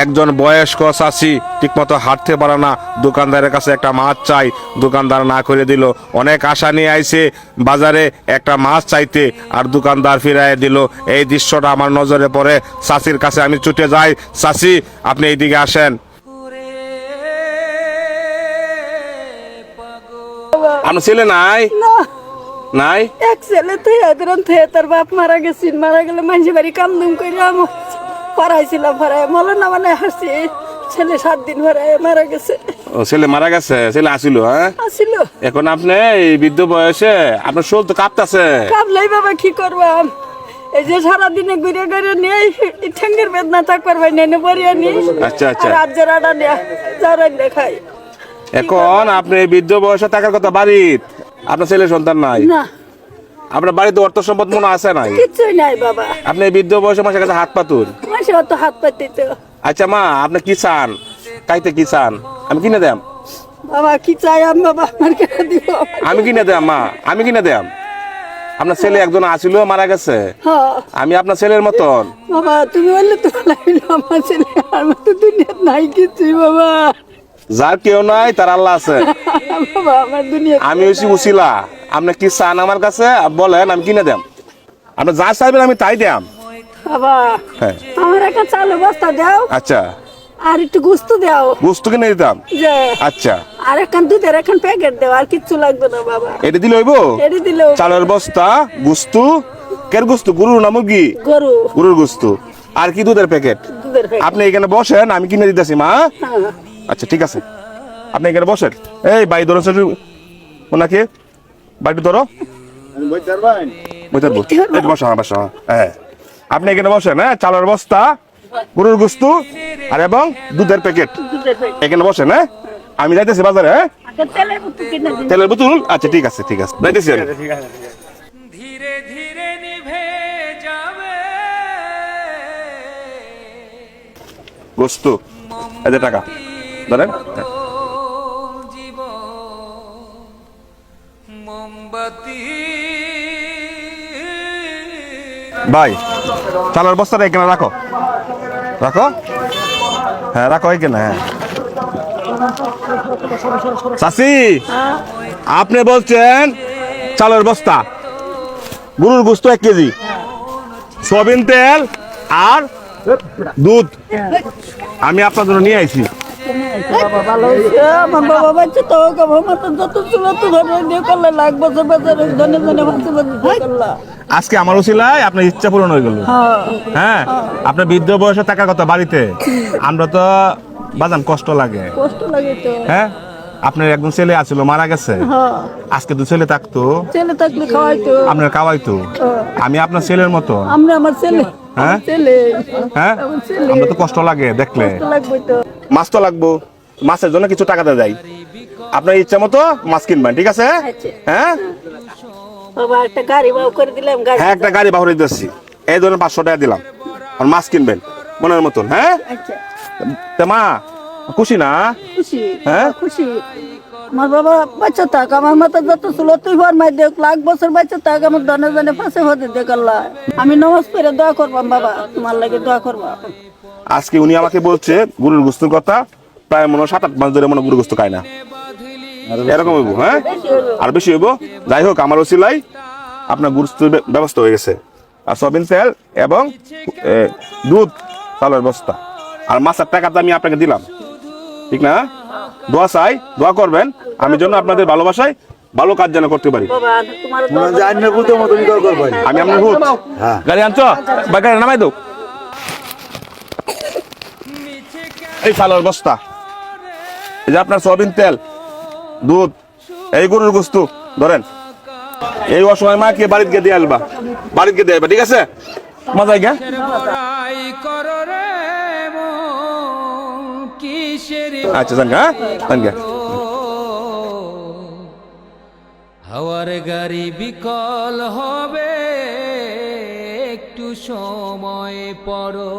একজন বয়স্ক চাষি ঠিকমতো হাঁটতে পারে না, দোকানদারের কাছে একটা মাছ চাই, দোকানদার না করে দিল। অনেক আশা নিয়ে আইছে বাজারে একটা মাছ চাইতে, আর দোকানদার ফিরাই দিল। এই দৃশ্যটা আমার নজরে পড়ে, চাষির কাছে আমি ছুটে যাই। চাষি, আপনি এইদিকে আসেন। আপনার ছেলে নাই? না, নাই? এক ছেলে তার বাপ মারা গেছেন। মারা গেলে মানুষের বাড়ি কামদুম করে পড়াইছিলাম, পড়াই মলো না মানে হাসি। ছেলে 7 দিন পড়ায় মারা গেছে। ও, ছেলে মারা গেছে? ছেলে আসিল? হ্যাঁ, আসিল। এখন আপনি এই বৃদ্ধ বয়সে আপনার শরীর তো কাঁপতাছে। কামলাই বাবা কি করবাম, এই যে সারাদিনে ঘুরে ঘুরে নিয়ে ঠেঙ্গের বেদনা থাকবার ভাই নেনে বরিয়া নি। আচ্ছা আচ্ছা। রাত জরাটা নিয়ে জরাই দেখাই। এখন আপনি এই বৃদ্ধ বয়সে থাকার কথা বাড়িত, আপনার ছেলে সন্তান নাই? না, আপনার বাড়িতে অর্থ সম্পদ মনে আছে নাই? কিছুই নাই বাবা। আপনি এই বৃদ্ধ বয়সে মাসের কাছে হাত পাতুন। মাসে অত হাত পাতি তো। আচ্ছা মা, আপনি কি চান? খাইতে কি চান? আমি কিনে দেম। বাবা কি চাই আমি বাবা, আমার কেন দিব? আমি কিনে দেম মা, আমি কিনে দেম। আপনার ছেলে একজন আসিল, মারা গেছে। হ্যাঁ আমি আপনার ছেলের মতন। বাবা, তুমি বললে তো লাগলো আমার ছেলে আর মতো দুনিয়া নাই কিছুই বাবা। যার কেউ নাই তার আল্লাহ আছে। বাবা আমার দুনিয়া আমি হচ্ছি উসিলা। আপনি কি চান আমার কাছে বলেন, আমি কিনে দেম। আপনি যা চাইবেন আমি তাই দেম। বাবা। হ্যাঁ। আমার একটা চালু বস্তা দাও, আচ্ছা, আর একটু গোস্ত দাও। গোস্ত কিনে দিতাম। যে আচ্ছা, আর একখান দুধের একখান প্যাকেট দাও, আর কিচ্ছু লাগবে না বাবা। এটা দিলে হইব? এটি দিলেও চালের বস্তা, গুস্তু। কের গুস্তু? গরুর না মুরগি? গরু গরুর গুস্তু। আর কি দুধের প্যাকেট? দুধের প্যাকেট। আপনি এখানে বসেন, আমি কিনে দিতেছি মা। হ্যাঁ। আচ্ছা ঠিক আছে, আপনি এখানে বসেন। এই বাই ধরো ওনাকে, বাড়িটি ধরো। বসো, বসো। হ্যাঁ, আপনি এখানে বসেন। হ্যাঁ, চালের বস্তা, গরুর গুস্তু আর এবং দুধের প্যাকেট দুধের প্যাকেট। এখানে বসেন। হ্যাঁ, আমি যাইতেছি বাজারে। হ্যাঁ, আচ্ছা, তেলের বোতল কিনে দিন। তেলের বোতল। আচ্ছা ঠিক আছে, ঠিক আছে, যাইতেছি আমি। ধীরে ধীরে নিভে যাবে গোস্তু, এই যে টাকা ধরেন। জীবন মোমবাতি। ভাই, চালের বস্তাটা এখানে রাখো, রাখো। হ্যাঁ, রাখো এখানে। হ্যাঁ চাচি, আপনি বলছেন চালের বস্তা, গরুর গোস্ত 1 কেজি, সয়াবিন তেল আর দুধ আমি আপনার জন্য নিয়ে আইছি। বাবা ভালো হয়েছে, আমার বাবা বাচ্চা তো আমার তো যত ছিল তো ধরে দিয়ে করলে লাগবে যে বাজারে ধনে ধনে ভাবতে করলা। আজকে আমার উসিলায় আপনার ইচ্ছা পূরণ হয়ে গেল। হ্যাঁ, আপনার বৃদ্ধ বয়সে থাকার কথা বাড়িতে, আমরা তো বাজান কষ্ট লাগে। কষ্ট লাগে তো। হ্যাঁ, আপনার একজন ছেলে আছিল, মারা গেছে। হ্যাঁ, আজকে তো ছেলে থাকতো, ছেলে থাকলে খাওয়াইতো। আপনার খাওয়াইতো। আমি আপনার ছেলের মতো। আমরা আমার ছেলে। হ্যাঁ? ছেলে। হ্যাঁ, আমার ছেলে। আমরা তো কষ্ট লাগে দেখলে। কষ্ট লাগবে তো। মাছ তো লাগবো, মাছের জন্য কিছু টাকা দিয়ে যাই। আপনার ইচ্ছা মতো মাছ কিনবেন, ঠিক আছে? আচ্ছা। হ্যাঁ বাবা একটা গাড়ি বাউ করে দিলাম, গাড়ি। হ্যাঁ, একটা গাড়ি বাহরে দিচ্ছি, এই ধরনের 500 টাকা দিলাম। আর মাছ কিনবেন মনের মতন। হ্যাঁ, আচ্ছা, তা মা খুশি না? খুশি। হ্যাঁ? খুশি। আমার বাবা বাচ্চা থাক, আমার মাথা যত ছিল তুই ফরমাই দেখ, লাখ বছর বাচ্চা থাক, আমার ধনে ধনে পাশে হতে দেখ আল্লাহ। আমি নামাজ পড়ে দোয়া করবাম বাবা, তোমার লাগে দোয়া করবা। আজকে উনি আমাকে বলছে গরুর গোস্তের কথা, প্রায় মনে হয় 7-8 মাস ধরে মনে গরুর গোস্ত খায় না। এরকম হইব? হ্যাঁ, আর বেশি হইব। যাই হোক, আমার ওসিলাই আপনার গোস্তের ব্যবস্থা হয়ে গেছে, আর সয়াবিন তেল এবং দুধ, চালের বস্তা আর মাছের টাকাটা আমি আপনাকে দিলাম, ঠিক না? দোয়া চাই, দোয়া করবেন আমি যেন আপনাদের ভালোবাসায় ভালো কাজ যেন করতে পারি। বাবা তোমার আমি আপনার ভূত। গাড়ি আনছো? বা গাড়ি নামাই দাও। এই চালের বস্তা, এই যে আপনার সয়াবিন তেল, দুধ, এই গরুর গোস্ত ধরেন। এই অসময় মাকে বাড়িতে গিয়ে দিয়ে আসবা, বাড়িতে গিয়ে দিয়ে আসবা, ঠিক আছে? মজাই গা। বড়াই করো রে মন, কিসের আচ্ছা জান গা, জান গা। হাওয়ার গাড়ি বিকল হবে, একটু সময় পড়ো।